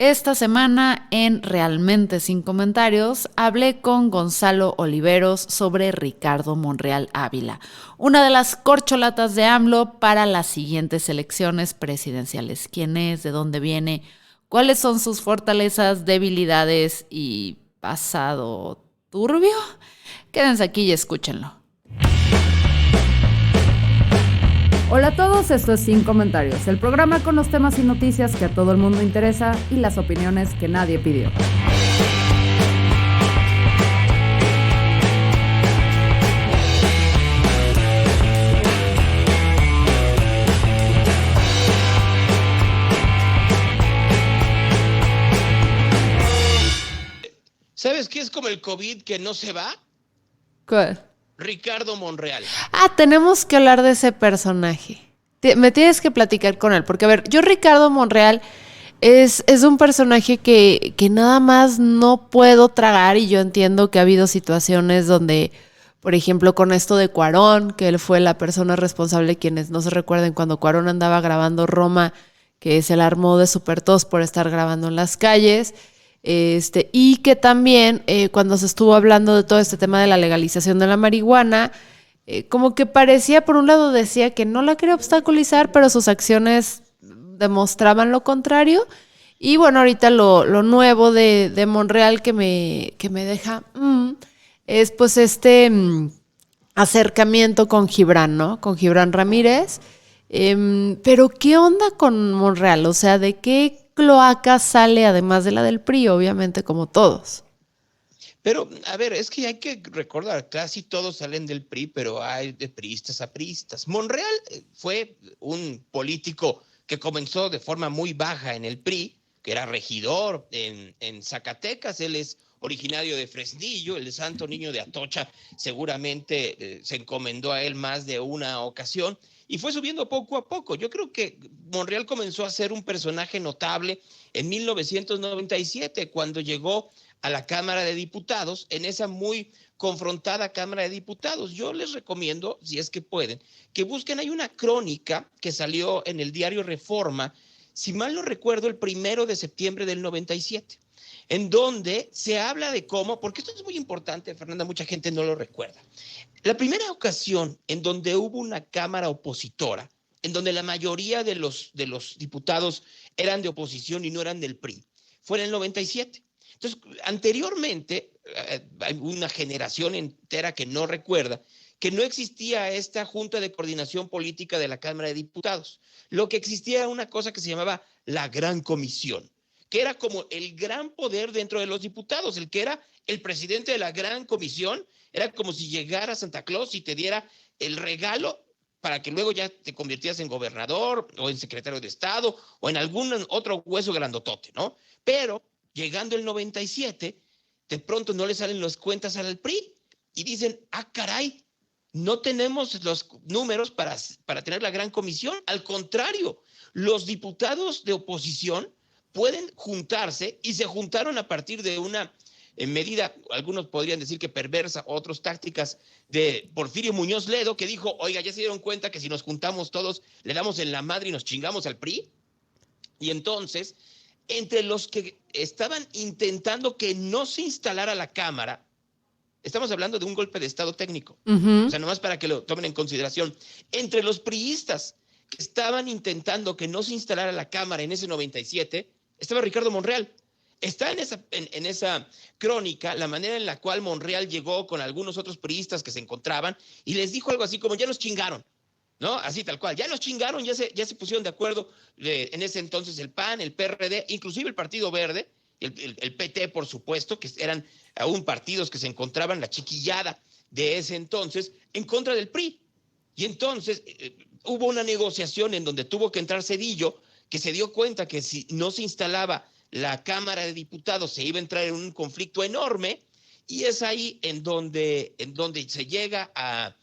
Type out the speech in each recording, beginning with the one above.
Esta semana en Realmente Sin Comentarios hablé con Gonzalo Oliveros sobre Ricardo Monreal Ávila, una de las corcholatas de AMLO para las siguientes elecciones presidenciales. ¿Quién es? ¿De dónde viene? ¿Cuáles son sus fortalezas, debilidades y pasado turbio? Quédense aquí y escúchenlo. Hola a todos, esto es Sin Comentarios, el programa con los temas y noticias que a todo el mundo interesa y las opiniones que nadie pidió. ¿Sabes qué es como el COVID que no se va? ¿Qué? Ricardo Monreal. Tenemos que hablar de ese personaje. Me tienes que platicar con él, porque a ver, yo Ricardo Monreal es un personaje que nada más no puedo tragar, y yo entiendo que ha habido situaciones donde, por ejemplo, con esto de Cuarón, que él fue la persona responsable, quienes no se recuerden, cuando Cuarón andaba grabando Roma, que se la armó de super tos por estar grabando en las calles. Y que también cuando se estuvo hablando de todo este tema de la legalización de la marihuana, como que parecía, por un lado decía que no la quería obstaculizar, pero sus acciones demostraban lo contrario. Y bueno, ahorita lo nuevo de Monreal que me deja es pues acercamiento con Gibran, ¿no? Con Gibran Ramírez. Pero ¿qué onda con Monreal? O sea, ¿de qué cloaca sale además de la del PRI? Obviamente, como todos. Pero, a ver, es que hay que recordar, casi todos salen del PRI, pero hay de priistas a priistas. Monreal fue un político que comenzó de forma muy baja en el PRI, que era regidor en Zacatecas. Él es originario de Fresnillo, el santo niño de Atocha seguramente se encomendó a él más de una ocasión y fue subiendo poco a poco. Yo creo que Monreal comenzó a ser un personaje notable en 1997, cuando llegó a la Cámara de Diputados, en esa muy confrontada Cámara de Diputados. Yo les recomiendo, si es que pueden, que busquen. Hay una crónica que salió en el diario Reforma, si mal no recuerdo, el 1 de septiembre del 97, en donde se habla de cómo, porque esto es muy importante, Fernanda, mucha gente no lo recuerda. La primera ocasión en donde hubo una Cámara opositora, en donde la mayoría de los diputados eran de oposición y no eran del PRI, fue en el 97. Entonces, anteriormente, hay una generación entera que no recuerda que no existía esta Junta de Coordinación Política de la Cámara de Diputados. Lo que existía era una cosa que se llamaba la Gran Comisión, que era como el gran poder dentro de los diputados. El que era el presidente de la Gran Comisión era como si llegara Santa Claus y te diera el regalo para que luego ya te convirtieras en gobernador o en secretario de Estado o en algún otro hueso grandotote, ¿no? Pero llegando el 97, de pronto no le salen las cuentas al PRI y dicen, caray, no tenemos los números para tener la Gran Comisión. Al contrario, los diputados de oposición pueden juntarse, y se juntaron a partir de una medida, algunos podrían decir que perversa, otros tácticas, de Porfirio Muñoz Ledo, que dijo, oiga, ya se dieron cuenta que si nos juntamos todos, le damos en la madre y nos chingamos al PRI. Y entonces, entre los que estaban intentando que no se instalara la Cámara, estamos hablando de un golpe de Estado técnico, o sea, nomás para que lo tomen en consideración, entre los priistas que estaban intentando que no se instalara la Cámara en ese 97, estaba Ricardo Monreal. Está en esa crónica la manera en la cual Monreal llegó con algunos otros priistas que se encontraban y les dijo algo así como, ya nos chingaron, ¿no? Así tal cual, ya nos chingaron, ya se pusieron de acuerdo en ese entonces el PAN, el PRD, inclusive el Partido Verde, el PT, por supuesto, que eran aún partidos que se encontraban, la chiquillada de ese entonces, en contra del PRI. Y entonces hubo una negociación en donde tuvo que entrar Zedillo, que se dio cuenta que si no se instalaba la Cámara de Diputados se iba a entrar en un conflicto enorme, y es ahí en donde se llega a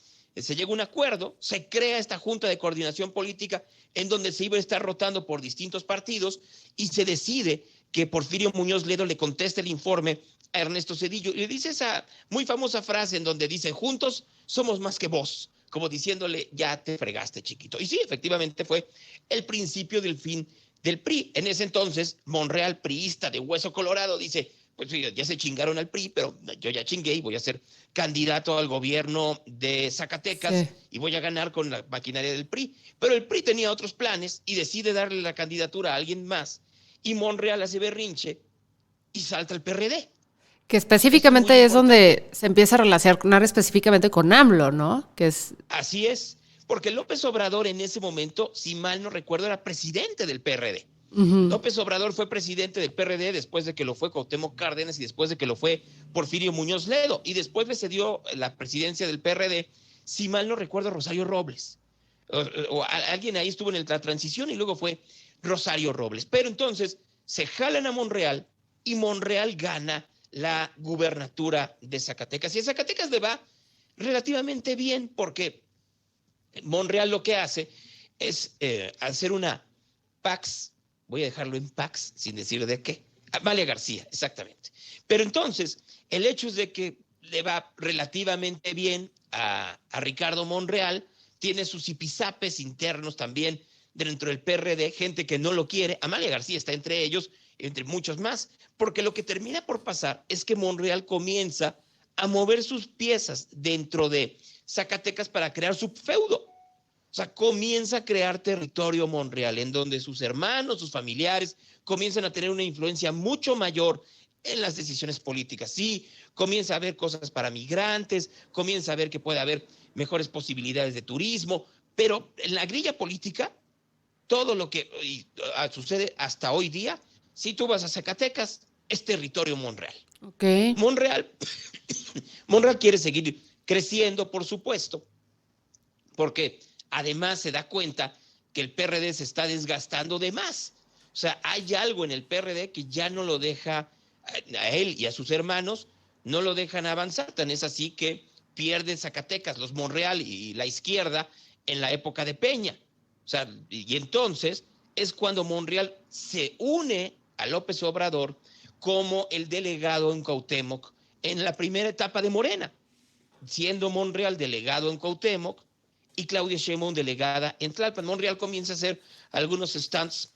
un acuerdo, se crea esta Junta de Coordinación Política en donde se iba a estar rotando por distintos partidos, y se decide que Porfirio Muñoz Ledo le conteste el informe a Ernesto Zedillo y le dice esa muy famosa frase en donde dice, juntos somos más que vos, como diciéndole, ya te fregaste, chiquito. Y sí, efectivamente fue el principio del fin del PRI. En ese entonces, Monreal, priista de hueso colorado, dice, pues ya se chingaron al PRI, pero yo ya chingué y voy a ser candidato al gobierno de Zacatecas Sí. y voy a ganar con la maquinaria del PRI. Pero el PRI tenía otros planes y decide darle la candidatura a alguien más y Monreal hace berrinche y salta al PRD. Que Esto es muy específicamente es importante. donde se empieza a relacionar específicamente con AMLO, ¿no? Que es... Así es, porque López Obrador en ese momento, si mal no recuerdo, era presidente del PRD. López Obrador fue presidente del PRD después de que lo fue Cuauhtémoc Cárdenas y después de que lo fue Porfirio Muñoz Ledo. Y después le cedió la presidencia del PRD, si mal no recuerdo, Rosario Robles. Alguien ahí estuvo en la transición y luego fue Rosario Robles. Pero entonces se jalan a Monreal y Monreal gana la gubernatura de Zacatecas. Y a Zacatecas le va relativamente bien porque Monreal lo que hace es hacer una Pax, voy a dejarlo en Pax sin decir de qué, Amalia García, exactamente. Pero entonces, el hecho es de que le va relativamente bien a Ricardo Monreal, tiene sus zipizapes internos también dentro del PRD, gente que no lo quiere, Amalia García está entre ellos, entre muchos más, porque lo que termina por pasar es que Monreal comienza a mover sus piezas dentro de Zacatecas para crear su feudo. O sea, comienza a crear territorio Monreal, en donde sus hermanos, sus familiares, comienzan a tener una influencia mucho mayor en las decisiones políticas. Sí, comienza a haber cosas para migrantes, comienza a ver que puede haber mejores posibilidades de turismo, pero en la grilla política, todo lo que sucede hasta hoy día, si tú vas a Zacatecas, es territorio Monreal. Ok. Monreal, Monreal quiere seguir creciendo, por supuesto, porque además se da cuenta que el PRD se está desgastando de más. O sea, hay algo en el PRD que ya no lo deja a él y a sus hermanos, no lo dejan avanzar. Tan es así que pierde Zacatecas, los Monreal y la izquierda en la época de Peña. O sea, y entonces es cuando Monreal se une a López Obrador como el delegado en Cuauhtémoc en la primera etapa de Morena, siendo Monreal delegado en Cuauhtémoc y Claudia Sheinbaum delegada en Tlalpan. Monreal comienza a hacer algunos stands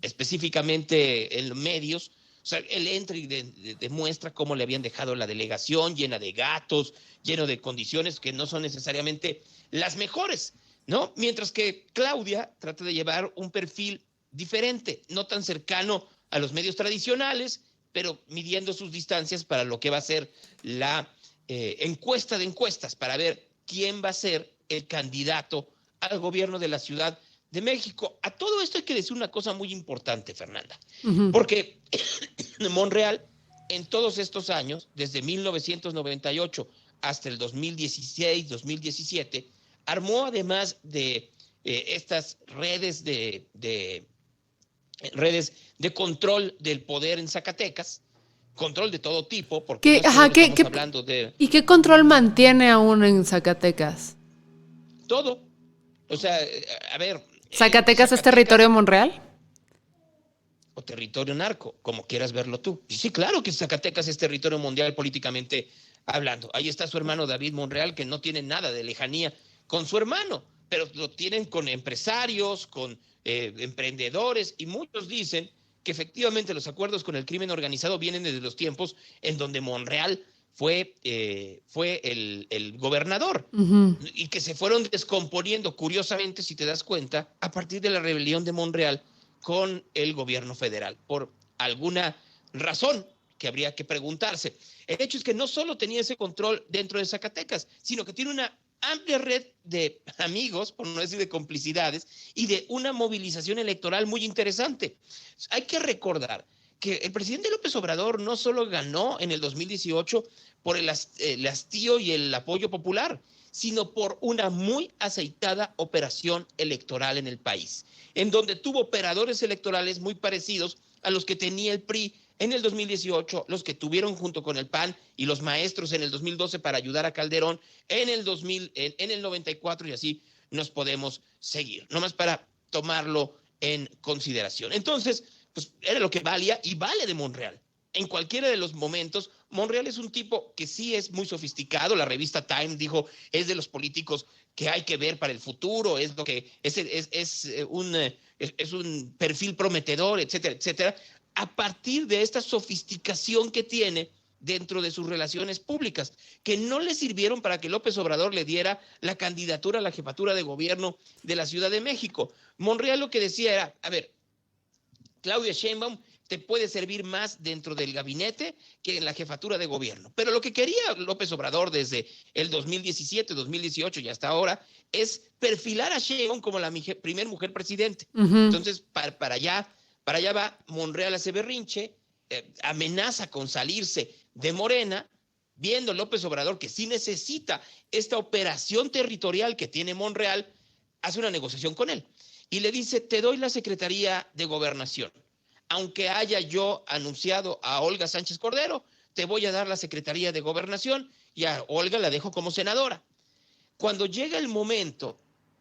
específicamente en los medios. O sea, él entra y demuestra cómo le habían dejado la delegación llena de gatos, lleno de condiciones que no son necesariamente las mejores, ¿no? Mientras que Claudia trata de llevar un perfil diferente, no tan cercano a los medios tradicionales, pero midiendo sus distancias para lo que va a ser la encuesta de encuestas, para ver quién va a ser el candidato al gobierno de la Ciudad de México. A todo esto hay que decir una cosa muy importante, Fernanda, porque Monreal en todos estos años, desde 1998 hasta el 2016, 2017, armó además de estas redes redes de control del poder en Zacatecas, control de todo tipo, porque no solo estamos hablando de... ¿Y qué control mantiene aún en Zacatecas? Todo. O sea, a ver... ¿Zacatecas es territorio Monreal? O territorio narco, como quieras verlo tú. Y sí, claro que Zacatecas es territorio mundial políticamente hablando. Ahí está su hermano David Monreal, que no tiene nada de lejanía con su hermano, pero lo tienen con empresarios, con emprendedores, y muchos dicen que efectivamente los acuerdos con el crimen organizado vienen desde los tiempos en donde Monreal fue el gobernador y que se fueron descomponiendo, curiosamente, si te das cuenta, a partir de la rebelión de Monreal con el gobierno federal, por alguna razón que habría que preguntarse. El hecho es que no solo tenía ese control dentro de Zacatecas, sino que tiene una amplia red de amigos, por no decir de complicidades, y de una movilización electoral muy interesante. Hay que recordar que el presidente López Obrador no solo ganó en el 2018 por el hastío y el apoyo popular, sino por una muy aceitada operación electoral en el país, en donde tuvo operadores electorales muy parecidos a los que tenía el PRI en el 2018, los que tuvieron junto con el PAN y los maestros en el 2012 para ayudar a Calderón en el 94, y así nos podemos seguir, nomás para tomarlo en consideración. Entonces, pues era lo que valía y vale de Monreal. En cualquiera de los momentos, Monreal es un tipo que sí es muy sofisticado. La revista Time dijo, es de los políticos que hay que ver para el futuro, es lo que es un perfil prometedor, etcétera, etcétera. A partir de esta sofisticación que tiene dentro de sus relaciones públicas, que no le sirvieron para que López Obrador le diera la candidatura a la jefatura de gobierno de la Ciudad de México. Monreal lo que decía era, a ver, Claudia Sheinbaum te puede servir más dentro del gabinete que en la jefatura de gobierno. Pero lo que quería López Obrador desde el 2017, 2018 y hasta ahora es perfilar a Sheinbaum como la primer mujer presidente. Uh-huh. Entonces, para allá va Monreal a ese berrinche, amenaza con salirse de Morena, viendo López Obrador que sí necesita esta operación territorial que tiene Monreal, hace una negociación con él y le dice, te doy la Secretaría de Gobernación. Aunque haya yo anunciado a Olga Sánchez Cordero, te voy a dar la Secretaría de Gobernación y a Olga la dejo como senadora. Cuando llega el momento,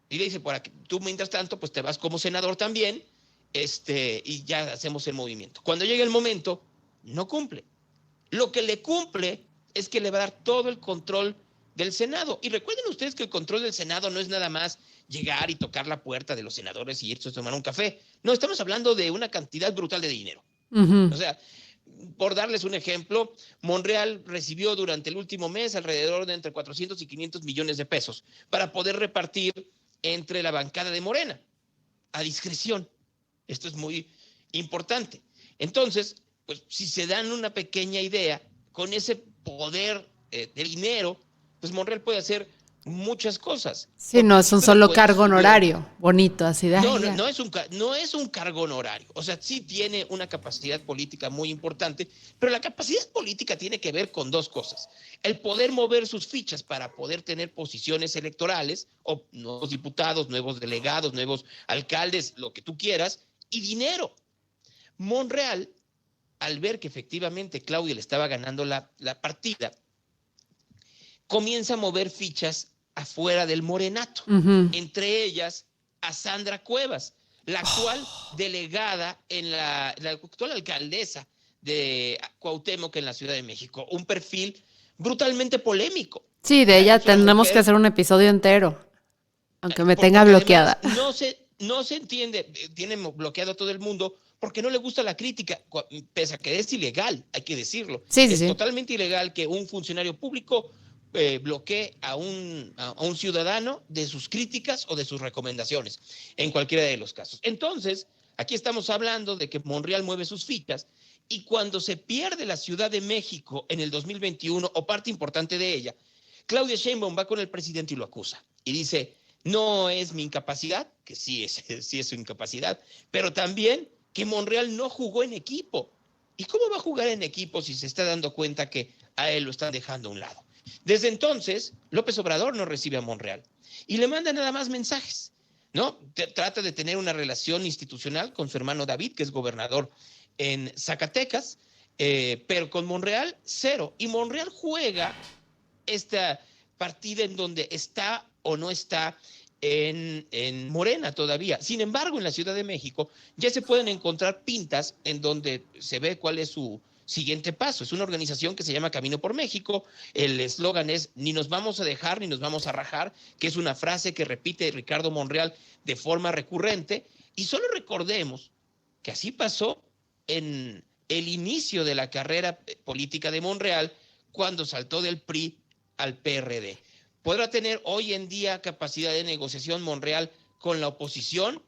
y le dice, para que tú mientras tanto, pues te vas como senador también, y ya hacemos el movimiento. Cuando llega el momento, no cumple. Lo que le cumple es que le va a dar todo el control del Senado. Y recuerden ustedes que el control del Senado no es nada más llegar y tocar la puerta de los senadores y irse a tomar un café. No, estamos hablando de una cantidad brutal de dinero. Uh-huh. O sea, por darles un ejemplo, Monreal recibió durante el último mes alrededor de entre 400 y 500 millones de pesos para poder repartir entre la bancada de Morena, a discreción. Esto es muy importante. Entonces, pues si se dan una pequeña idea, con ese poder de dinero, pues Monreal puede hacer muchas cosas. Sí, no es un solo cargo honorario, bonito, así de... No es un cargo honorario. O sea, sí tiene una capacidad política muy importante, pero la capacidad política tiene que ver con dos cosas. El poder mover sus fichas para poder tener posiciones electorales, o nuevos diputados, nuevos delegados, nuevos alcaldes, lo que tú quieras, y dinero. Monreal, al ver que efectivamente Claudia le estaba ganando la partida, comienza a mover fichas afuera del morenato, uh-huh. Entre ellas a Sandra Cuevas, la actual delegada la actual alcaldesa de Cuauhtémoc en la Ciudad de México, un perfil brutalmente polémico. Sí, de ella tendremos que hacer un episodio entero, aunque me tenga bloqueada. No se entiende, tiene bloqueado a todo el mundo porque no le gusta la crítica, pese a que es ilegal, hay que decirlo. Sí. Es totalmente ilegal que un funcionario público bloquee a un ciudadano de sus críticas o de sus recomendaciones, en cualquiera de los casos. Entonces, aquí estamos hablando de que Monreal mueve sus fichas y cuando se pierde la Ciudad de México en el 2021, o parte importante de ella, Claudia Sheinbaum va con el presidente y lo acusa. Y dice, no es mi incapacidad, que sí es su incapacidad, pero también que Monreal no jugó en equipo. ¿Y cómo va a jugar en equipo si se está dando cuenta que a él lo están dejando a un lado? Desde entonces, López Obrador no recibe a Monreal y le manda nada más mensajes, ¿no? Trata de tener una relación institucional con su hermano David, que es gobernador en Zacatecas, pero con Monreal, cero. Y Monreal juega esta partida en donde está o no está en Morena todavía. Sin embargo, en la Ciudad de México ya se pueden encontrar pintas en donde se ve cuál es su siguiente paso. Es una organización que se llama Camino por México. El eslogan es ni nos vamos a dejar ni nos vamos a rajar, que es una frase que repite Ricardo Monreal de forma recurrente. Y solo recordemos que así pasó en el inicio de la carrera política de Monreal, cuando saltó del PRI al PRD. ¿Podrá tener hoy en día capacidad de negociación Monreal con la oposición?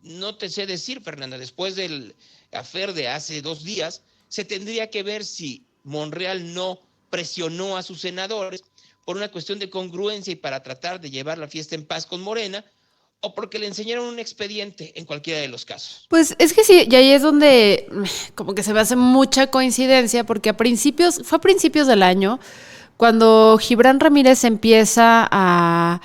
No te sé decir, Fernanda. Después del affair de hace 2 días, se tendría que ver si Monreal no presionó a sus senadores por una cuestión de congruencia y para tratar de llevar la fiesta en paz con Morena, o porque le enseñaron un expediente en cualquiera de los casos. Pues es que sí, y ahí es donde como que se me hace mucha coincidencia, porque fue a principios del año, cuando Gibran Ramírez empieza a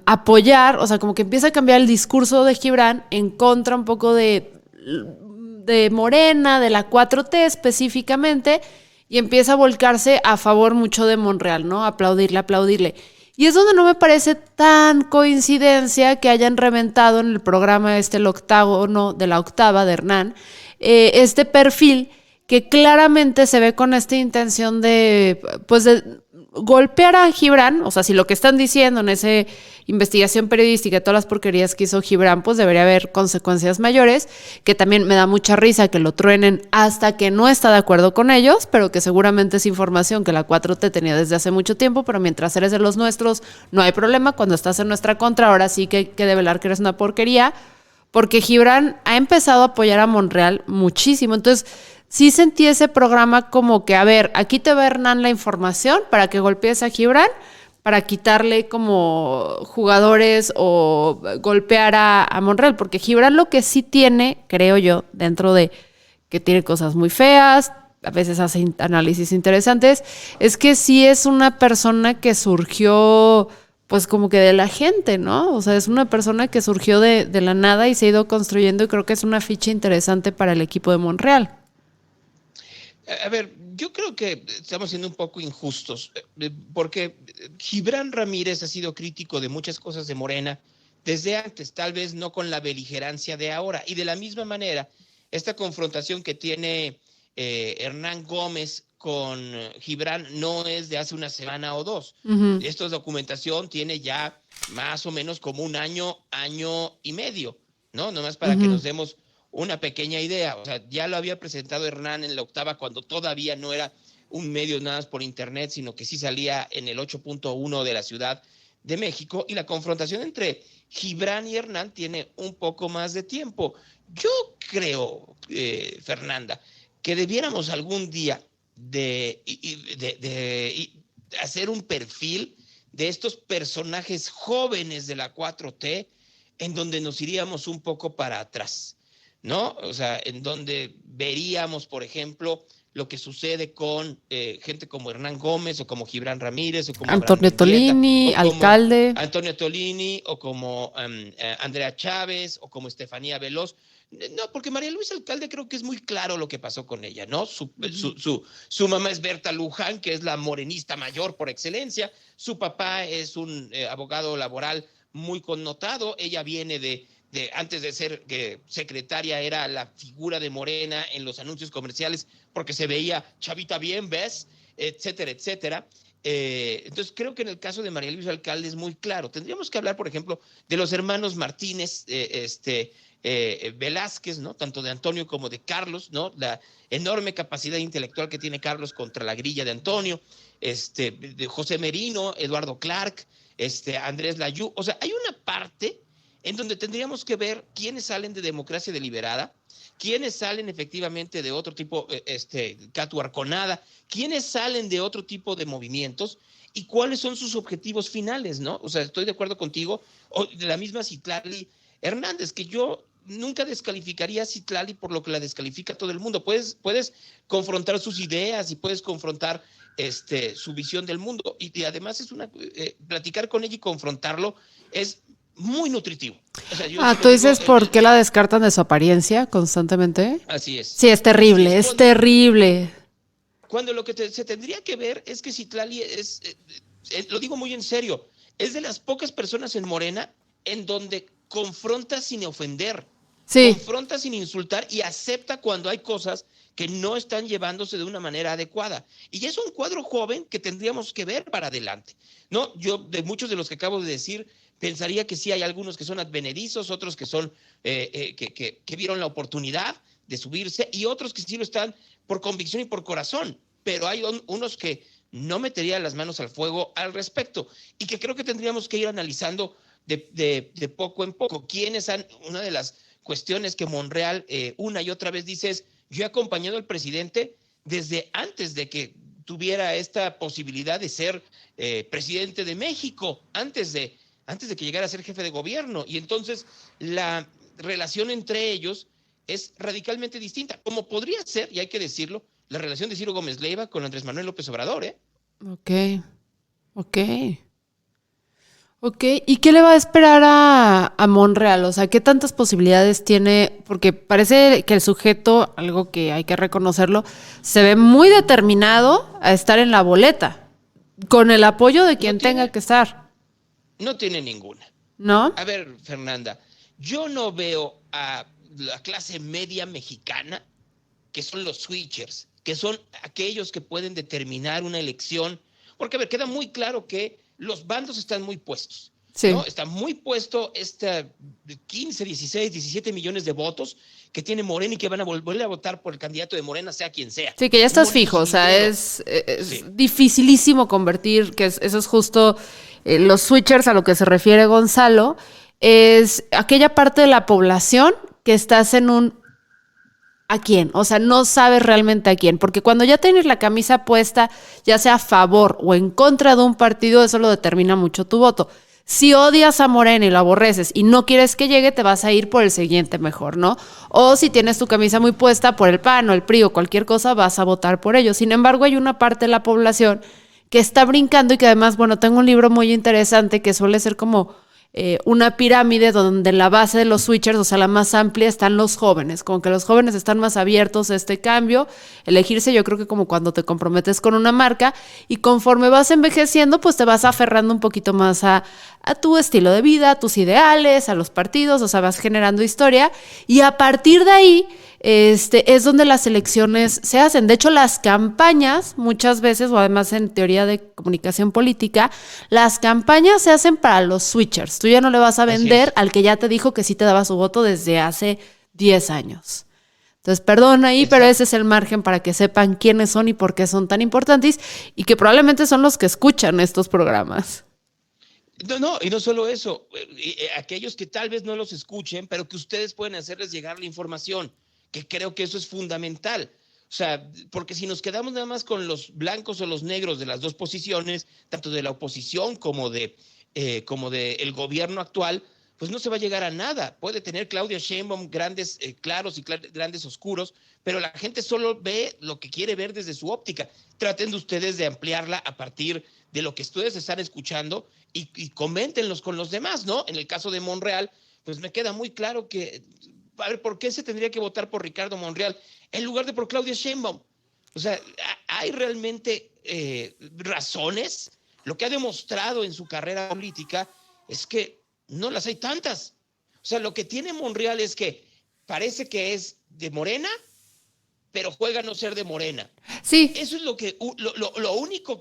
apoyar, o sea, como que empieza a cambiar el discurso de Gibran en contra un poco de Morena, de la 4T específicamente, y empieza a volcarse a favor mucho de Monreal, ¿no? Aplaudirle. Y es donde no me parece tan coincidencia que hayan reventado en el programa el octágono de la octava de Hernán, este perfil que claramente se ve con esta intención de, pues, de golpear a Gibran. O sea, si lo que están diciendo en esa investigación periodística, todas las porquerías que hizo Gibran, pues debería haber consecuencias mayores, que también me da mucha risa que lo truenen hasta que no está de acuerdo con ellos, pero que seguramente es información que la 4T tenía desde hace mucho tiempo, pero mientras eres de los nuestros no hay problema. Cuando estás en nuestra contra, ahora sí que hay que develar que eres una porquería, porque Gibran ha empezado a apoyar a Monreal muchísimo. Entonces, sí sentí ese programa como que, a ver, aquí te va Hernán la información para que golpees a Gibran, para quitarle como jugadores o golpear a Monreal, porque Gibran lo que sí tiene, creo yo, dentro de que tiene cosas muy feas, a veces hace análisis interesantes, es que sí es una persona que surgió pues como que de la gente, ¿no? O sea, es una persona que surgió de la nada y se ha ido construyendo, y creo que es una ficha interesante para el equipo de Monreal. A ver, yo creo que estamos siendo un poco injustos, porque Gibran Ramírez ha sido crítico de muchas cosas de Morena desde antes, tal vez no con la beligerancia de ahora. Y de la misma manera, esta confrontación que tiene Hernán Gómez con Gibran no es de hace una semana o dos. Uh-huh. Esta documentación tiene ya más o menos como un año, año y medio, ¿no? Nomás para que nos demos una pequeña idea. O sea, ya lo había presentado Hernán en La Octava cuando todavía no era un medio nada más por internet, sino que sí salía en el 8.1 de la Ciudad de México, y la confrontación entre Gibran y Hernán tiene un poco más de tiempo. Yo creo, Fernanda, que debiéramos algún día de hacer un perfil de estos personajes jóvenes de la 4T, en donde nos iríamos un poco para atrás, ¿no? O sea, en donde veríamos, por ejemplo, lo que sucede con gente como Hernán Gómez o como Gibran Ramírez o como Antonio Tolini, alcalde. Antonio Tolini o como Andrea Chávez o como Estefanía Veloz. No, porque María Luisa Alcalde creo que es muy claro lo que pasó con ella, ¿no? Su mamá es Berta Luján, que es la morenista mayor por excelencia. Su papá es un abogado laboral muy connotado. Ella viene de antes de ser secretaria, era la figura de Morena en los anuncios comerciales porque se veía chavita bien, ¿ves? Etcétera, etcétera. Entonces creo que en el caso de María Luisa Alcalde es muy claro. Tendríamos que hablar, por ejemplo, de los hermanos Martínez, Velázquez, ¿no? Tanto de Antonio como de Carlos, ¿no? La enorme capacidad intelectual que tiene Carlos contra la grilla de Antonio, de José Merino, Eduardo Clark, Andrés Layú. O sea, hay una parte en donde tendríamos que ver quiénes salen de Democracia Deliberada, quiénes salen efectivamente de otro tipo, Catu Arconada, quiénes salen de otro tipo de movimientos y cuáles son sus objetivos finales, ¿no? O sea, estoy de acuerdo contigo, o de la misma Citlali Hernández, que yo nunca descalificaría a Citlali por lo que la descalifica todo el mundo. Puedes confrontar sus ideas y puedes confrontar su visión del mundo, y además es platicar con ella y confrontarlo es muy nutritivo. O sea, ¿tú dices por qué la descartan de su apariencia constantemente? Así es. Sí, es terrible, es terrible. Cuando lo que se tendría que ver es que Citlali lo digo muy en serio, es de las pocas personas en Morena en donde confronta sin ofender, sí, confronta sin insultar y acepta cuando hay cosas que no están llevándose de una manera adecuada. Y es un cuadro joven que tendríamos que ver para adelante, ¿no? Yo, de muchos de los que acabo de decir, pensaría que sí hay algunos que son advenedizos, otros que son que vieron la oportunidad de subirse, y otros que sí lo están por convicción y por corazón, pero hay unos que no meterían las manos al fuego al respecto, y que creo que tendríamos que ir analizando de poco en poco. ¿Quiénes han? Una de las cuestiones que Monreal una y otra vez dice es: yo he acompañado al presidente desde antes de que tuviera esta posibilidad de ser presidente de México, antes de que llegara a ser jefe de gobierno, y entonces la relación entre ellos es radicalmente distinta, como podría ser, y hay que decirlo, la relación de Ciro Gómez Leiva con Andrés Manuel López Obrador, ¿eh? Ok. ¿Y qué le va a esperar a Monreal? O sea, ¿qué tantas posibilidades tiene? Porque parece que el sujeto, algo que hay que reconocerlo, se ve muy determinado a estar en la boleta, con el apoyo de quien tenga que estar. No tiene ninguna. ¿No? A ver, Fernanda, yo no veo a la clase media mexicana que son los switchers, que son aquellos que pueden determinar una elección. Porque, a ver, queda muy claro que los bandos están muy puestos. Sí. ¿No? Está muy puesto 15, 16, 17 millones de votos que tiene Morena y que van a volver a votar por el candidato de Morena, sea quien sea. Sí, que ya estás fijo, o sea, es sí. Dificilísimo convertir, que eso es justo los switchers a lo que se refiere Gonzalo, es aquella parte de la población que estás en un ¿a quién? O sea, no sabes realmente a quién, porque cuando ya tienes la camisa puesta, ya sea a favor o en contra de un partido, eso lo determina mucho tu voto. Si odias a Morena y lo aborreces y no quieres que llegue, te vas a ir por el siguiente mejor, ¿no? O si tienes tu camisa muy puesta por el PAN o el PRI o cualquier cosa, vas a votar por ellos. Sin embargo, hay una parte de la población que está brincando y que además, bueno, tengo un libro muy interesante que suele ser como una pirámide donde en la base de los switchers, o sea, la más amplia, están los jóvenes. Como que los jóvenes están más abiertos a este cambio. Elegirse, yo creo que como cuando te comprometes con una marca y conforme vas envejeciendo, pues te vas aferrando un poquito más a tu estilo de vida, a tus ideales, a los partidos, o sea, vas generando historia y a partir de ahí es donde las elecciones se hacen. De hecho, las campañas, muchas veces, o además en teoría de comunicación política, las campañas se hacen para los switchers. Tú ya no le vas a vender al que ya te dijo que sí te daba su voto desde hace 10 años. Entonces, perdón ahí, exacto, pero ese es el margen para que sepan quiénes son y por qué son tan importantes y que probablemente son los que escuchan estos programas. No, y no solo eso, aquellos que tal vez no los escuchen, pero que ustedes pueden hacerles llegar la información, que creo que eso es fundamental. O sea, porque si nos quedamos nada más con los blancos o los negros de las dos posiciones, tanto de la oposición como de el gobierno actual, pues no se va a llegar a nada. Puede tener Claudia Sheinbaum grandes claros y grandes oscuros, pero la gente solo ve lo que quiere ver desde su óptica. Traten de ustedes de ampliarla a partir de lo que ustedes están escuchando y coméntenlos con los demás, ¿no? En el caso de Monreal, pues me queda muy claro que, a ver, ¿por qué se tendría que votar por Ricardo Monreal en lugar de por Claudia Sheinbaum? O sea, ¿hay realmente razones? Lo que ha demostrado en su carrera política es que no las hay tantas. O sea, lo que tiene Monreal es que parece que es de Morena, pero juega a no ser de Morena. Sí. Eso es lo único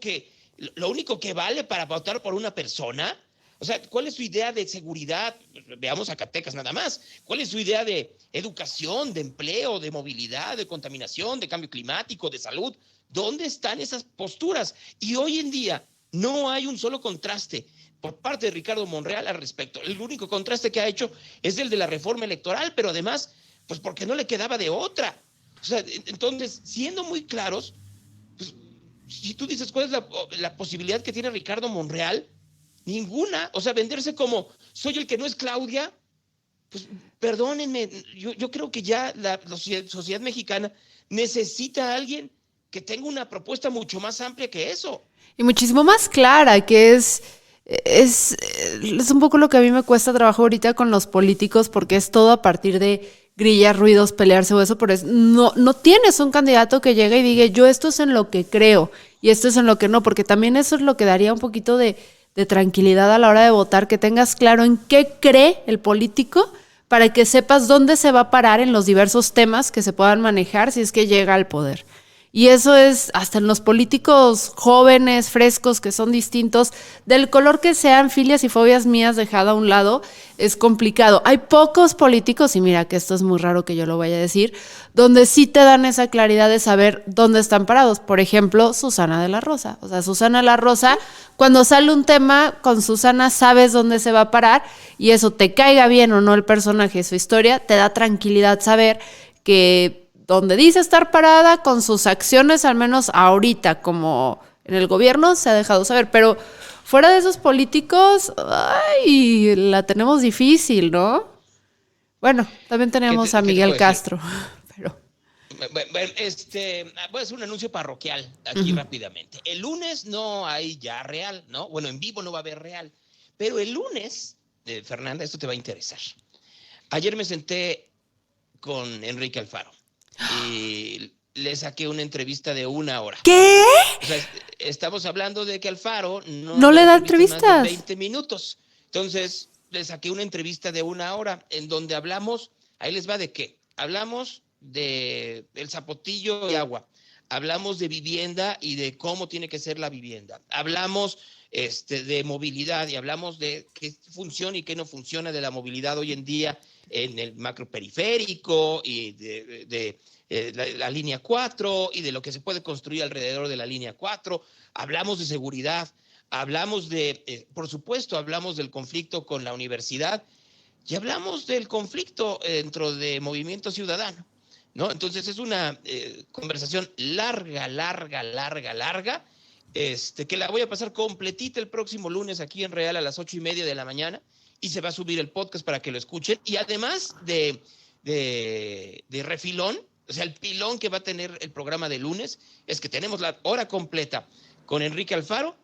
que vale para votar por una persona. O sea, ¿cuál es su idea de seguridad? Veamos Zacatecas nada más. ¿Cuál es su idea de educación, de empleo, de movilidad, de contaminación, de cambio climático, de salud? ¿Dónde están esas posturas? Y hoy en día no hay un solo contraste por parte de Ricardo Monreal al respecto. El único contraste que ha hecho es el de la reforma electoral, pero además, pues porque no le quedaba de otra. O sea, entonces, siendo muy claros, pues, si tú dices cuál es la posibilidad que tiene Ricardo Monreal, ninguna. O sea, venderse como soy el que no es Claudia, pues perdónenme, yo creo que ya la sociedad mexicana necesita a alguien que tenga una propuesta mucho más amplia que eso. Y muchísimo más clara, que es un poco lo que a mí me cuesta trabajo ahorita con los políticos, porque es todo a partir de grillas, ruidos, pelearse o eso, pero no tienes un candidato que llegue y diga, yo esto es en lo que creo y esto es en lo que no, porque también eso es lo que daría un poquito de tranquilidad a la hora de votar, que tengas claro en qué cree el político para que sepas dónde se va a parar en los diversos temas que se puedan manejar si es que llega al poder. Y eso es hasta en los políticos jóvenes, frescos, que son distintos, del color que sean, filias y fobias mías dejada a un lado, es complicado. Hay pocos políticos, y mira que esto es muy raro que yo lo vaya a decir, donde sí te dan esa claridad de saber dónde están parados. Por ejemplo, Susana de la Rosa. O sea, Susana de la Rosa, cuando sale un tema, con Susana sabes dónde se va a parar, y eso te caiga bien o no el personaje, su historia, te da tranquilidad saber que donde dice estar parada con sus acciones, al menos ahorita, como en el gobierno, se ha dejado saber. Pero fuera de esos políticos, ay, la tenemos difícil, ¿no? Bueno, también tenemos a Miguel Castro. Pero voy a hacer un anuncio parroquial aquí rápidamente. El lunes no hay ya real, ¿no? Bueno, en vivo no va a haber real. Pero el lunes, Fernanda, esto te va a interesar. Ayer me senté con Enrique Alfaro y le saqué una entrevista de 1 hora. ¿Qué? O sea, estamos hablando de que Alfaro no le da entrevistas. Más de 20 minutos. Entonces, le saqué una entrevista de 1 hora en donde hablamos, ahí les va de qué. Hablamos de el zapotillo de agua, hablamos de vivienda y de cómo tiene que ser la vivienda, hablamos de movilidad y hablamos de qué funciona y qué no funciona de la movilidad hoy en día en el macroperiférico y de la línea 4 y de lo que se puede construir alrededor de la línea 4, hablamos de seguridad, hablamos por supuesto, hablamos del conflicto con la universidad y hablamos del conflicto dentro de Movimiento Ciudadano, ¿no? Entonces es una conversación larga, que la voy a pasar completita el próximo lunes aquí en Real a las 8:30 de la mañana y se va a subir el podcast para que lo escuchen. Y además de refilón, o sea, el pilón que va a tener el programa de lunes es que tenemos la hora completa con Enrique Alfaro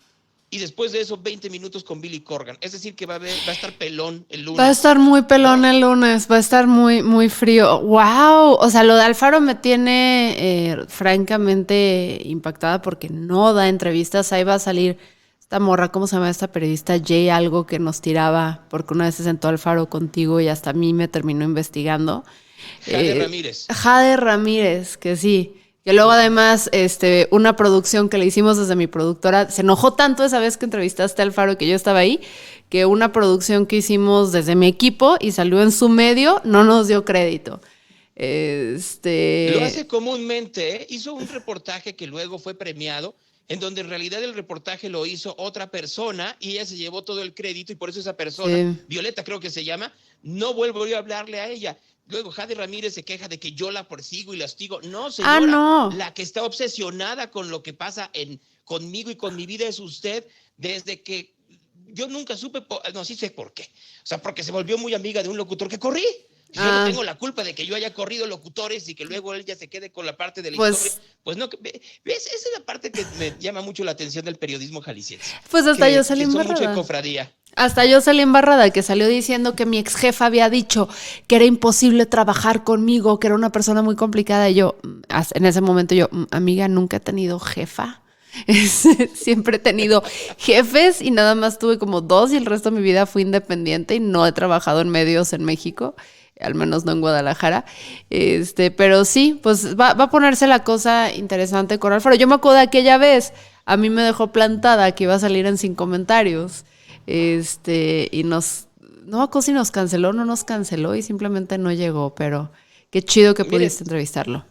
y después de eso 20 minutos con Billy Corgan. Es decir, que va a estar pelón el lunes. Va a estar muy pelón el lunes, va a estar muy, muy frío. ¡Wow! O sea, lo de Alfaro me tiene francamente impactada porque no da entrevistas. Ahí va a salir esta morra, ¿cómo se llama esta periodista? Jay algo que nos tiraba porque una vez se sentó Alfaro contigo y hasta a mí me terminó investigando. Jade Ramírez, que sí. Que luego además, una producción que le hicimos desde mi productora, se enojó tanto esa vez que entrevistaste a Alfaro que yo estaba ahí, que una producción que hicimos desde mi equipo y salió en su medio, no nos dio crédito. Lo hace comúnmente, hizo un reportaje que luego fue premiado, en donde en realidad el reportaje lo hizo otra persona y ella se llevó todo el crédito y por eso esa persona, Violeta creo que se llama, no vuelvo yo a hablarle a ella. Luego Jade Ramírez se queja de que yo la persigo y la hostigo. No, señora, no. La que está obsesionada con lo que pasa conmigo y con mi vida es usted, desde que yo nunca supe, no, sí sé por qué. O sea, porque se volvió muy amiga de un locutor que corrí. Yo no tengo la culpa de que yo haya corrido locutores y que luego él ya se quede con la parte de la historia. Pues no, ¿ves? Esa es la parte que me llama mucho la atención del periodismo jalisciense. Pues hasta yo salí embarrada. Mucho de cofradía. Hasta yo salí embarrada, que salió diciendo que mi ex jefa había dicho que era imposible trabajar conmigo, que era una persona muy complicada. Y yo, en ese momento amiga, nunca he tenido jefa. Siempre he tenido jefes y nada más tuve como 2 y el resto de mi vida fui independiente y no he trabajado en medios en México, al menos no en Guadalajara. Pero sí, pues va a ponerse la cosa interesante con Alfaro. Yo me acuerdo de aquella vez, a mí me dejó plantada que iba a salir en Sin Comentarios. Y no me acuerdo si nos canceló o no nos canceló y simplemente no llegó, pero qué chido que pudiste entrevistarlo.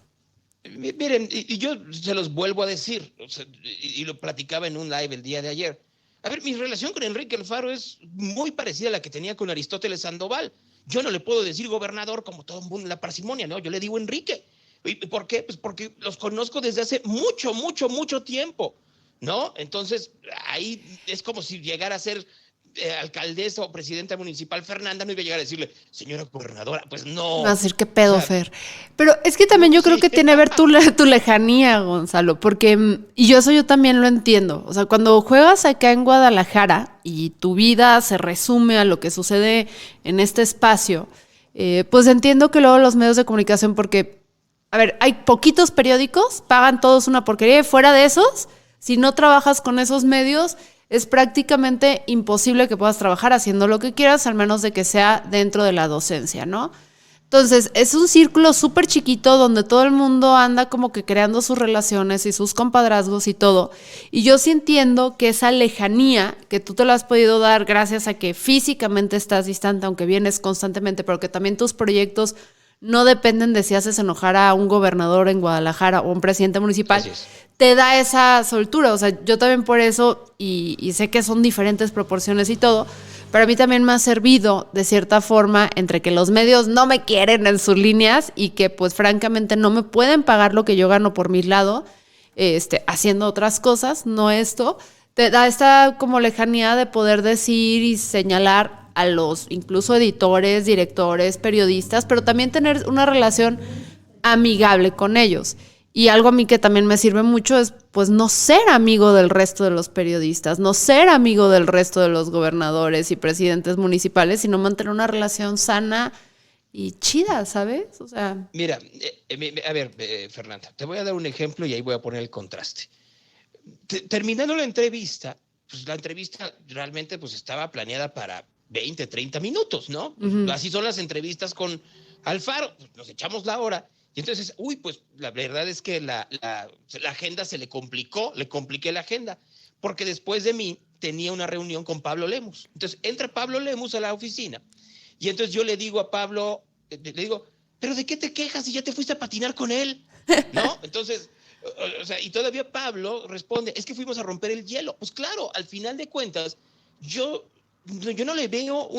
Miren, y yo se los vuelvo a decir, o sea, y lo platicaba en un live el día de ayer. A ver, mi relación con Enrique Alfaro es muy parecida a la que tenía con Aristóteles Sandoval. Yo no le puedo decir gobernador como todo el mundo en la parsimonia, ¿no? Yo le digo Enrique. ¿Y por qué? Pues porque los conozco desde hace mucho tiempo, ¿no? Entonces, ahí es como si llegara a ser alcaldesa o presidenta municipal Fernanda, no iba a llegar a decirle, señora gobernadora, pues no. Va a decir, qué pedo, o sea, Fer. Pero es que también yo creo que tiene que ver tu lejanía, Gonzalo, porque, y eso yo también lo entiendo. O sea, cuando juegas acá en Guadalajara y tu vida se resume a lo que sucede en este espacio, pues entiendo que luego los medios de comunicación, porque, a ver, hay poquitos periódicos, pagan todos una porquería, y fuera de esos, si no trabajas con esos medios, es prácticamente imposible que puedas trabajar haciendo lo que quieras, al menos de que sea dentro de la docencia, ¿no? Entonces, es un círculo súper chiquito donde todo el mundo anda como que creando sus relaciones y sus compadrazgos y todo. Y yo sí entiendo que esa lejanía que tú te la has podido dar gracias a que físicamente estás distante, aunque vienes constantemente, pero que también tus proyectos no dependen de si haces enojar a un gobernador en Guadalajara o un presidente municipal, te da esa soltura. O sea, yo también por eso, y sé que son diferentes proporciones y todo, pero a mí también me ha servido de cierta forma entre que los medios no me quieren en sus líneas y que pues francamente no me pueden pagar lo que yo gano por mi lado, haciendo otras cosas, no esto, te da esta como lejanía de poder decir y señalar a los incluso editores, directores, periodistas, pero también tener una relación amigable con ellos. Y algo a mí que también me sirve mucho es pues no ser amigo del resto de los periodistas, no ser amigo del resto de los gobernadores y presidentes municipales, sino mantener una relación sana y chida, ¿sabes? O sea, mira, a ver, Fernanda, te voy a dar un ejemplo y ahí voy a poner el contraste. Terminando la entrevista, pues la entrevista realmente pues estaba planeada para 20, 30 minutos, ¿no? Uh-huh. Así son las entrevistas con Alfaro, pues nos echamos la hora Y entonces, pues la verdad es que la agenda se le compliqué la agenda, porque después de mí tenía una reunión con Pablo Lemus. Entonces entra Pablo Lemus a la oficina y entonces yo le digo a Pablo, le digo, ¿pero de qué te quejas si ya te fuiste a patinar con él? ¿No? Entonces, o sea, y todavía Pablo responde, es que fuimos a romper el hielo. Pues claro, al final de cuentas, yo no le veo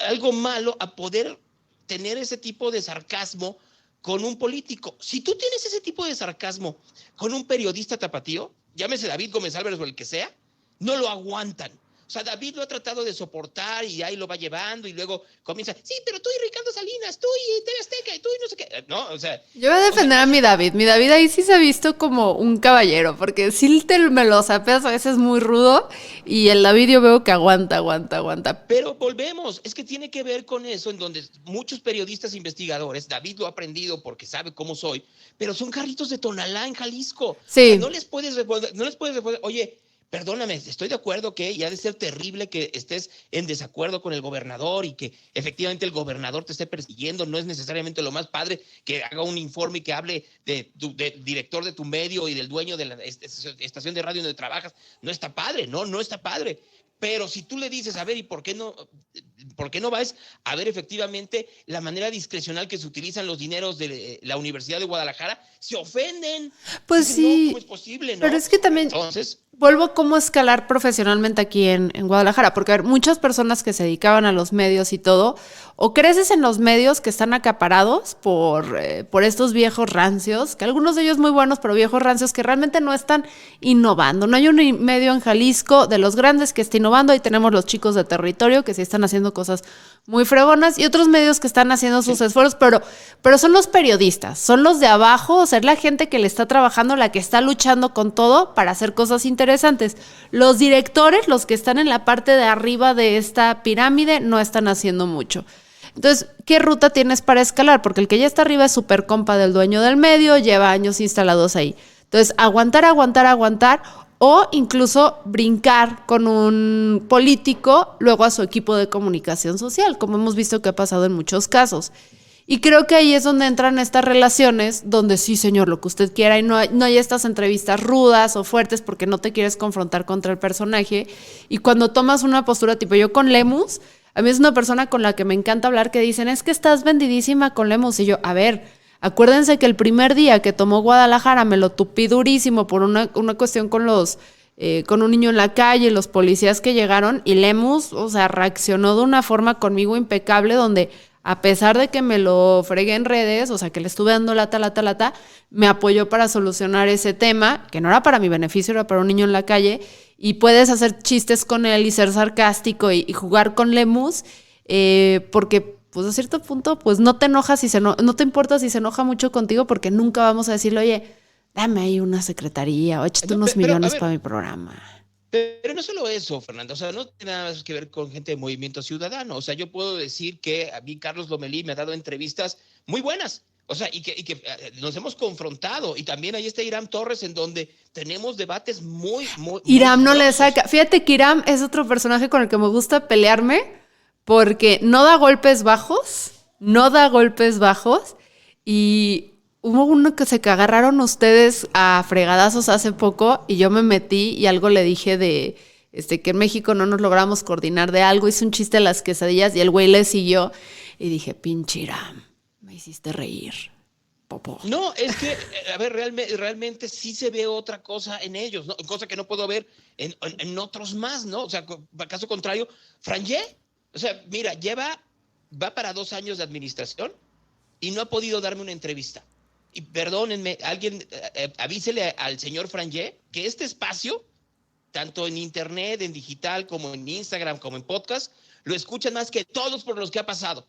algo malo a poder tener ese tipo de sarcasmo con un político. Si tú tienes ese tipo de sarcasmo con un periodista tapatío, llámese David Gómez Álvarez o el que sea, no lo aguantan. O sea, David lo ha tratado de soportar y ahí lo va llevando y luego comienza, sí, pero tú y Ricardo Salinas, tú y TV Azteca y tú y no sé qué. No, o sea... Yo voy a defender a mi David. Mi David ahí sí se ha visto como un caballero, porque sí me lo sapeas a veces muy rudo y el David yo veo que aguanta. Pero volvemos, es que tiene que ver con eso en donde muchos periodistas e investigadores, David lo ha aprendido porque sabe cómo soy, pero son carritos de Tonalá en Jalisco. Sí. O sea, no les puedes responder, oye, perdóname, estoy de acuerdo que ya ha de ser terrible que estés en desacuerdo con el gobernador y que efectivamente el gobernador te esté persiguiendo. No es necesariamente lo más padre que haga un informe y que hable del director de tu medio y del dueño de la estación de radio donde trabajas. No está padre, no está padre. Pero si tú le dices, a ver, ¿y por qué no vas a ver efectivamente la manera discrecional que se utilizan los dineros de la Universidad de Guadalajara? Se ofenden. Pues dicen, sí, no, ¿cómo es posible? ¿No? pero es que también... Entonces... Vuelvo a cómo escalar profesionalmente aquí en Guadalajara, porque a ver, muchas personas que se dedicaban a los medios y todo, o creces en los medios que están acaparados por estos viejos rancios, que algunos de ellos muy buenos, pero viejos rancios que realmente no están innovando. No hay un medio en Jalisco de los grandes que esté innovando, ahí tenemos los chicos de territorio que sí están haciendo cosas muy fregonas y otros medios que están haciendo sus esfuerzos, pero son los periodistas, son los de abajo, o sea, es la gente que le está trabajando, la que está luchando con todo para hacer cosas interesantes. Los directores, los que están en la parte de arriba de esta pirámide, no están haciendo mucho. Entonces, ¿qué ruta tienes para escalar? Porque el que ya está arriba es súper compa del dueño del medio, lleva años instalados ahí. Entonces, aguantar, o incluso brincar con un político luego a su equipo de comunicación social, como hemos visto que ha pasado en muchos casos. Y creo que ahí es donde entran estas relaciones, donde sí, señor, lo que usted quiera, y no hay estas entrevistas rudas o fuertes porque no te quieres confrontar contra el personaje. Y cuando tomas una postura tipo yo con Lemus, a mí es una persona con la que me encanta hablar que dicen, es que estás vendidísima con Lemus. Y yo, a ver, acuérdense que el primer día que tomó Guadalajara me lo tupí durísimo por una cuestión con con un niño en la calle, los policías que llegaron, y Lemus, o sea, reaccionó de una forma conmigo impecable, donde a pesar de que me lo fregué en redes, o sea, que le estuve dando lata, me apoyó para solucionar ese tema, que no era para mi beneficio, era para un niño en la calle, y puedes hacer chistes con él y ser sarcástico y jugar con Lemus, porque pues a cierto punto, pues no te enojas no te importa si se enoja mucho contigo, porque nunca vamos a decirle, oye, dame ahí una secretaría o échate unos millones para mi programa. Pero no solo eso, Fernando, o sea, no tiene nada más que ver con gente de Movimiento Ciudadano. O sea, yo puedo decir que a mí Carlos Lomelí me ha dado entrevistas muy buenas. O sea, y que nos hemos confrontado. Y también ahí está Irán Torres, en donde tenemos debates muy Irán no le saca. Fíjate que Irán es otro personaje con el que me gusta pelearme, porque no da golpes bajos, y hubo uno que se agarraron ustedes a fregadazos hace poco y yo me metí y algo le dije de que en México no nos logramos coordinar de algo, hice un chiste de las quesadillas y el güey le siguió y dije, pinche Irán, me hiciste reír, popó. No, es que, a ver, realmente sí se ve otra cosa en ellos, ¿no? Cosa que no puedo ver en otros más, ¿no? O sea, caso contrario, Frangé, o sea, mira, va para 2 años de administración y no ha podido darme una entrevista. Y perdónenme, alguien avísele al señor Frangé que este espacio, tanto en internet, en digital, como en Instagram, como en podcast, lo escuchan más que todos por los que ha pasado.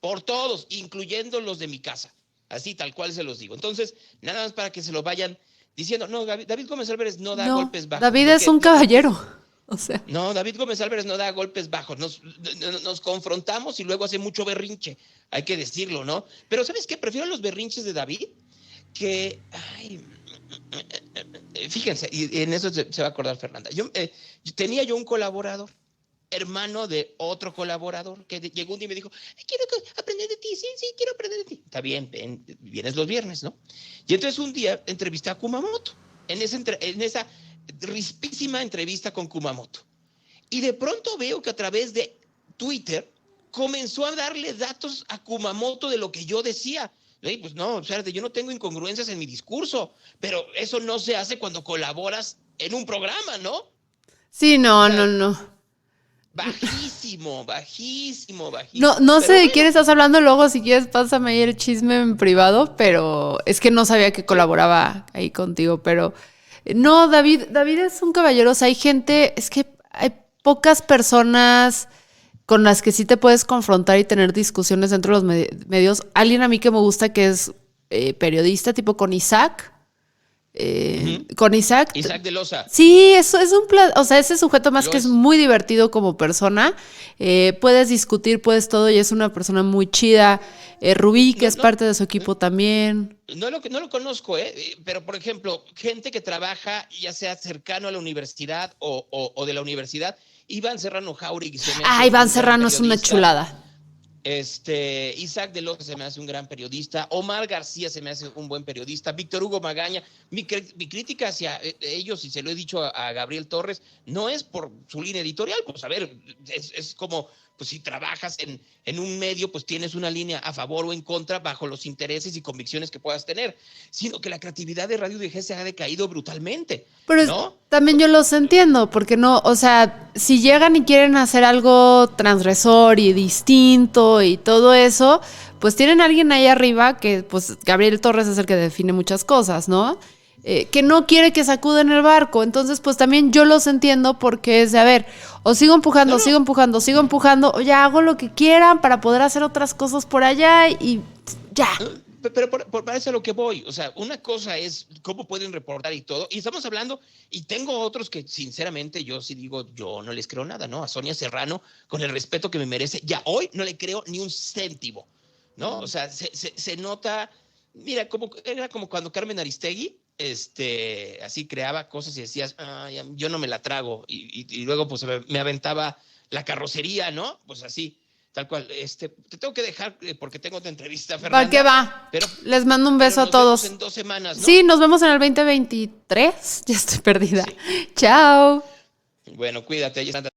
Por todos, incluyendo los de mi casa. Así, tal cual se los digo. Entonces, nada más para que se lo vayan diciendo. No, David Gómez Álvarez no da golpes bajos. David es un caballero. O sea. No, David Gómez Álvarez no da golpes bajos. Nos confrontamos y luego hace mucho berrinche. Hay que decirlo, ¿no? Pero ¿sabes qué? Prefiero los berrinches de David que... fíjense, y en eso se va a acordar Fernanda. Tenía yo un colaborador. hermano de otro colaborador que llegó un día y me dijo, quiero aprender de ti, sí, quiero aprender de ti. Está bien, vienes los viernes, ¿no? Y entonces un día entrevisté a Kumamoto, en esa rispísima entrevista con Kumamoto. Y de pronto veo que a través de Twitter comenzó a darle datos a Kumamoto de lo que yo decía. Hey, pues no, o sea, yo no tengo incongruencias en mi discurso, pero eso no se hace cuando colaboras en un programa, ¿no? Sí, no, O sea, no. bajísimo. No sé Pero de quién estás hablando, luego si quieres pásame ahí el chisme en privado, pero es que no sabía que colaboraba ahí contigo, pero no, David es un caballero, o sea, hay gente, es que hay pocas personas con las que sí te puedes confrontar y tener discusiones dentro de los medios. Alguien a mí que me gusta que es periodista, tipo con Isaac. Con Isaac. Isaac de Loza. Sí, eso es o sea, ese sujeto más que es Es. muy divertido como persona. Puedes discutir, puedes todo, y es una persona muy chida. Rubí, que es parte de su equipo también. No lo conozco, pero por ejemplo, gente que trabaja ya sea cercano a la universidad o de la universidad, Iván Serrano Jauregui. Iván Serrano es una chulada. Isaac de Loza se me hace un gran periodista, Omar García se me hace un buen periodista, Víctor Hugo Magaña. Mi crítica hacia ellos, y se lo he dicho a Gabriel Torres, no es por su línea editorial, pues a ver, es como, pues si trabajas en un medio, pues tienes una línea a favor o en contra bajo los intereses y convicciones que puedas tener, sino que la creatividad de Radio DG se ha decaído brutalmente, pero ¿no? También yo los entiendo, porque no, o sea, si llegan y quieren hacer algo transgresor y distinto y todo eso, pues tienen a alguien ahí arriba que, pues, Gabriel Torres es el que define muchas cosas, ¿no? Que no quiere que sacuden el barco. Entonces, pues también yo los entiendo porque es de, a ver, o sigo empujando, sigo empujando, o ya hago lo que quieran para poder hacer otras cosas por allá y ya. Pero para eso a lo que voy, o sea, una cosa es cómo pueden reportar y todo, y estamos hablando, y tengo otros que sinceramente yo sí digo, yo no les creo nada, ¿no? A Sonia Serrano, con el respeto que me merece, ya hoy no le creo ni un céntimo, ¿no? O sea, se nota, mira, era como cuando Carmen Aristegui, así creaba cosas y decías, yo no me la trago, y luego pues me aventaba la carrocería, ¿no? Pues así. Tal cual, te tengo que dejar porque tengo otra entrevista, Fernanda. Va que va. Pero, les mando un beso a todos. Nos vemos en 2 semanas, ¿no? Sí, nos vemos en el 2023. Ya estoy perdida. Sí. Chao. Bueno, cuídate, Sandra.